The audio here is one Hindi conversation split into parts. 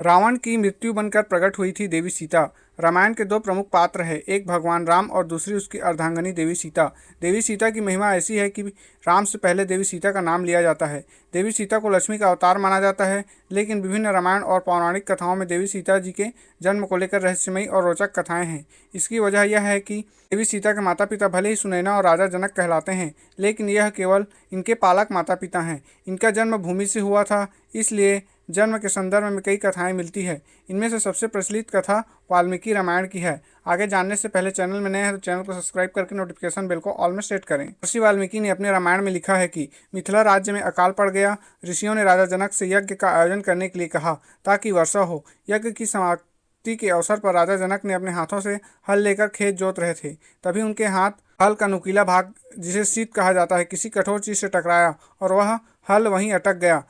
रावण की मृत्यु बनकर प्रकट हुई थी देवी सीता। रामायण के दो प्रमुख पात्र हैं, एक भगवान राम और दूसरी उसकी अर्धांगिनी देवी सीता। देवी सीता की महिमा ऐसी है कि राम से पहले देवी सीता का नाम लिया जाता है। देवी सीता को लक्ष्मी का अवतार माना जाता है, लेकिन विभिन्न रामायण और पौराणिक कथाओं में देवी सीता जी के जन्म को लेकर रहस्यमयी और रोचक कथाएं हैं। इसकी वजह यह है कि देवी सीता के माता पिता भले ही सुनैना और राजा जनक कहलाते हैं, लेकिन यह केवल इनके पालक माता पिता हैं। इनका जन्म भूमि से हुआ था, इसलिए जन्म के संदर्भ में कई कथाएं मिलती है। इनमें से सबसे प्रचलित कथा वाल्मीकि रामायण की है। आगे जानने से पहले चैनल में नए हैं तो चैनल को सब्सक्राइब करके नोटिफिकेशन बेल को ऑल में सेट करें। ऋषि वाल्मीकि ने अपने रामायण में लिखा है कि मिथिला राज्य में अकाल पड़ गया। ऋषियों ने राजा जनक से यज्ञ का आयोजन करने के लिए कहा ताकि वर्षा हो। यज्ञ की समाप्ति के अवसर पर राजा जनक ने अपने हाथों से हल लेकर खेत जोत रहे थे। तभी उनके हाथ हल का नुकीला भाग, जिसे शीत कहा जाता है, किसी कठोर चीज से टकराया और वह हल वहीं अटक गया।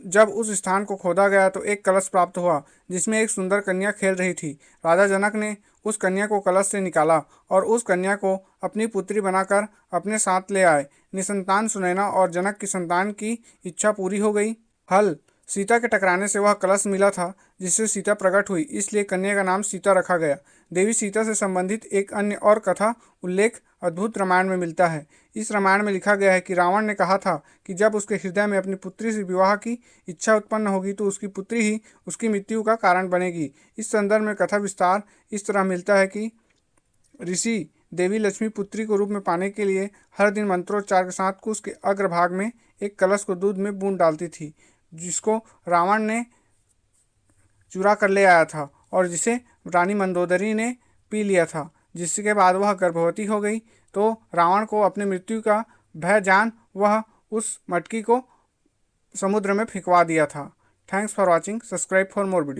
जब उस स्थान को खोदा गया तो एक कलश प्राप्त हुआ जिसमें एक सुंदर कन्या खेल रही थी। राजा जनक ने उस कन्या को कलश से निकाला और उस कन्या को अपनी पुत्री बनाकर अपने साथ ले आए। निसंतान सुनैना और जनक की संतान की इच्छा पूरी हो गई। हल सीता के टकराने से वह कलश मिला था जिससे सीता प्रकट हुई, इसलिए कन्या का नाम सीता रखा गया। देवी सीता से संबंधित एक अन्य और कथा उल्लेख अद्भुत रामायण में मिलता है। इस रामायण में लिखा गया है कि रावण ने कहा था कि जब उसके हृदय में अपनी पुत्री से विवाह की इच्छा उत्पन्न होगी तो उसकी पुत्री ही उसकी मृत्यु का कारण बनेगी। इस संदर्भ में कथा विस्तार इस तरह मिलता है कि ऋषि देवी लक्ष्मी पुत्री को रूप में पाने के लिए हर दिन मंत्रोच्चार के साथ कुश के अग्रभाग में एक कलश को दूध में बूंद डालती थी, जिसको रावण ने चुरा कर ले आया था और जिसे रानी मंदोदरी ने पी लिया था, जिसके बाद वह गर्भवती हो गई। तो रावण को अपनी मृत्यु का भय जान वह उस मटकी को समुद्र में फेंकवा दिया था। Thanks for watching. Subscribe for more video.